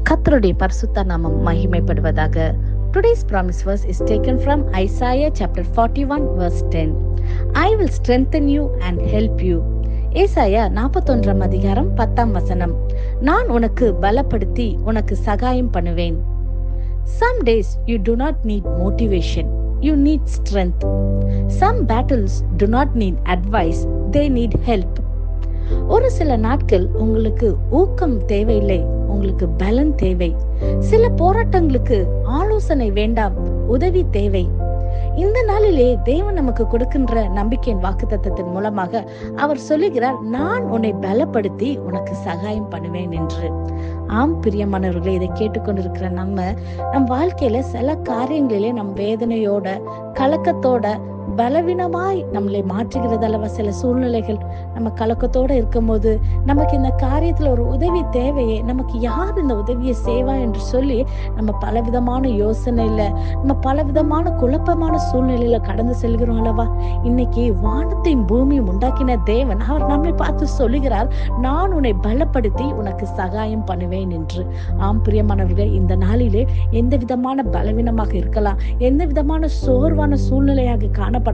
கர்த்தருடைய பரிசுத்த நாமம் மகிமைப்படுவதாக. Today's promise verse is taken from Isaiah chapter 41 verse 10. I will strengthen you and help you. ஏசாயா 41 அதிகாரம் 10 வசனம். நான் உனக்கு பலப்படுத்தி உனக்கு சகாயம் பண்ணுவேன். Some days you do not need motivation, you need strength. Some battles do not need advice, they need help. ஒரு சில நாட்கள் உங்களுக்கு ஊக்கம் தேவையில்லை, உங்களுக்கு பலன் தேவை. சில போராட்டங்களுக்கு ஆலோசனை வேண்டாம், உதவி தேவை. இந்த நாளிலே தேவன் நமக்கு கொடுக்கின்ற நம்பிக்கையின் வாக்குத்தத்தத்தின் மூலமாக அவர் சொல்லுகிறார், நான் உன்னை பலப்படுத்தி உனக்கு சகாயம் பண்ணுவேன் என்று. ஆம் பிரியமானவர்களே, இதை கேட்டுக்கொண்டிருக்கிற நம் வாழ்க்கையில சில காரியங்களிலே நம் வேதனையோட கலக்கத்தோட பலவீனமாய் நம்மளை மாற்றுகிறது அல்லவா? சில சூழ்நிலைகள் நம்ம கலக்கத்தோட இருக்கும் போது நமக்கு இந்த காரியத்துல ஒரு உதவி தேவையே, நமக்கு யார் இந்த உதவியை செய்வா என்று சொல்லி நம்ம பலவிதமான யோசனையில, நம்ம பலவிதமான குழப்பமான சூழ்நிலையில கடந்து செல்கிறோம் அல்லவா? இன்னைக்கு வானத்தையும் பூமியும் உண்டாக்கின தேவன் அவர் நம்மை பார்த்து சொல்லுகிறார், நான் உன்னை பலப்படுத்தி உனக்கு சகாயம் பண்ணுவேன் என்று. ஆம் பிரியமானவர்களே, இந்த நாளிலே எந்த விதமான பலவீனமாக இருக்கலாம், எந்த விதமான சோர்வான சூழ்நிலையாக காணப்படலாம்.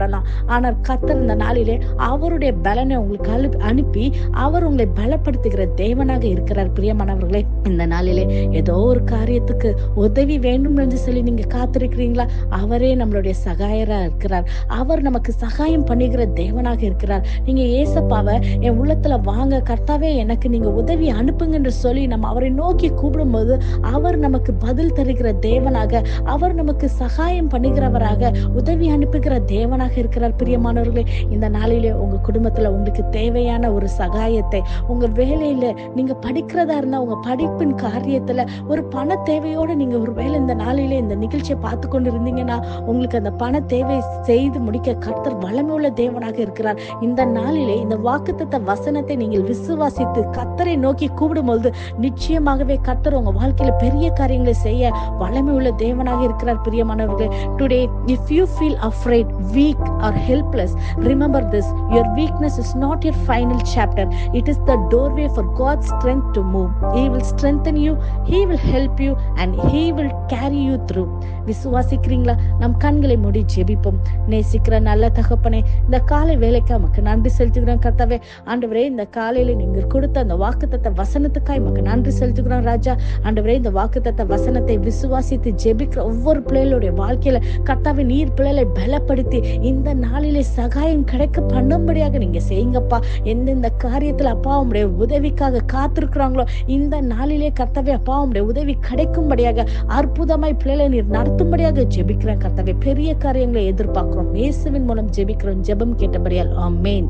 ஆனால் கர்த்தர் இந்த நாளிலே அவருடைய பலனை உங்களுக்கு அனுப்பி அவர் உங்களை பலப்படுத்துகிற தேவனாக இருக்கிறார். பிரியமானவர்களே, இந்த நாளிலே ஏதோ ஒரு காரியத்துக்கு உதவி வேண்டும் என்று சொல்லி நீங்க காத்திருக்கிறீங்களா? அவரே நம்மளுடைய சகாயரா இருக்கிறார். அவர் நமக்கு சகாயம் பண்ணுகிற தேவனாக இருக்கிறார். நீங்க ஏசப்பாவை என் உள்ளத்துல வாங்க கர்த்தாவே, எனக்கு நீங்க உதவி அனுப்புங்க என்று சொல்லி நம்ம அவரை நோக்கி கூப்பிடும் போது அவர் நமக்கு பதில் தருகிற தேவனாக, அவர் நமக்கு சகாயம் பண்ணுகிறவராக, உதவி அனுப்புகிற தேவனாக இருக்கிறார். பிரியமானவர்களே, இந்த நாளிலே உங்க குடும்பத்துல உங்களுக்கு தேவையான ஒரு சகாயத்தை, உங்க வேலையில நீங்க படிக்கிறதா இருந்தா உங்க படிப்பின் காரியத்துல ஒரு பண தேவையோட நீங்க ஒரு வேலை இந்த நாளிலே இந்த நிகழ்ச்சியை பார்த்து கொண்டு இருந்தீங்கன்னா உங்களுக்கு அந்த பண தேவை செய்து முடிக்க கர்த்தர் வல்லமையுள்ள தேவனாக இருக்கிறார். இந்த நாளிலே இந்த வாக்குத்தத்த வசனத்தை நீங்கள் விசுவாசித்து கர்த்தரை நோக்கி கூப்பிடும்போது நிச்சயமாகவே கர்த்தர் உங்க வாழ்க்கையில பெரிய காரியங்களை செய்ய வல்லமையுள்ள தேவனாக இருக்கிறார். பிரியமானவர்களே, today if you feel afraid, weak or helpless, remember this: your weakness is not your final chapter, it is the doorway for God's strength to move. He will strengthen you, he will help you and he will carry you through. விசுவாசிக்கிறீங்களா? நம் கண்களை மூடி ஜெபிப்போம். நேசிக்கிற நல்ல தகப்பனே, இந்த காலை வேலைக்கு நமக்கு நன்றி செலுத்துகிறோம் கர்த்தாவே. ஆண்டவரே, இந்த காலையில நீங்க கொடுத்த அந்த வாக்குத்தத்த வசனத்துக்காய் நமக்கு நன்றி செலுத்துகிறோம் ராஜா. ஆண்டவரே, இந்த வாக்குத்தத்த வசனத்தை விசுவாசித்து ஜெபிக்கிற ஒவ்வொரு பிள்ளைகளுடைய வாழ்க்கையில கர்த்தாவே நீர் பிள்ளைகளை பலப்படுத்தி இந்த நாளிலே சகாயம் கிடைக்க பண்ணும்படியாக நீங்க செய்யுங்கப்பா. எந்தெந்த காரியத்துல அப்பா உங்களுடைய உதவிக்காக காத்திருக்கிறாங்களோ இந்த நாளிலே கர்த்தாவே அப்பா உங்களுடைய உதவி கிடைக்கும்படியாக அற்புதமாய் பிள்ளைகளை நீர் நடத்தும்படியாக ஜெபிக்கிறேன் கர்த்தாவே. பெரிய காரியங்களை எதிர்பார்க்கிறோம். இயேசுவின் மூலம் ஜெபிக்கிறோம். ஜெபம் கேட்டபடியால் ஆமென்.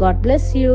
God bless you.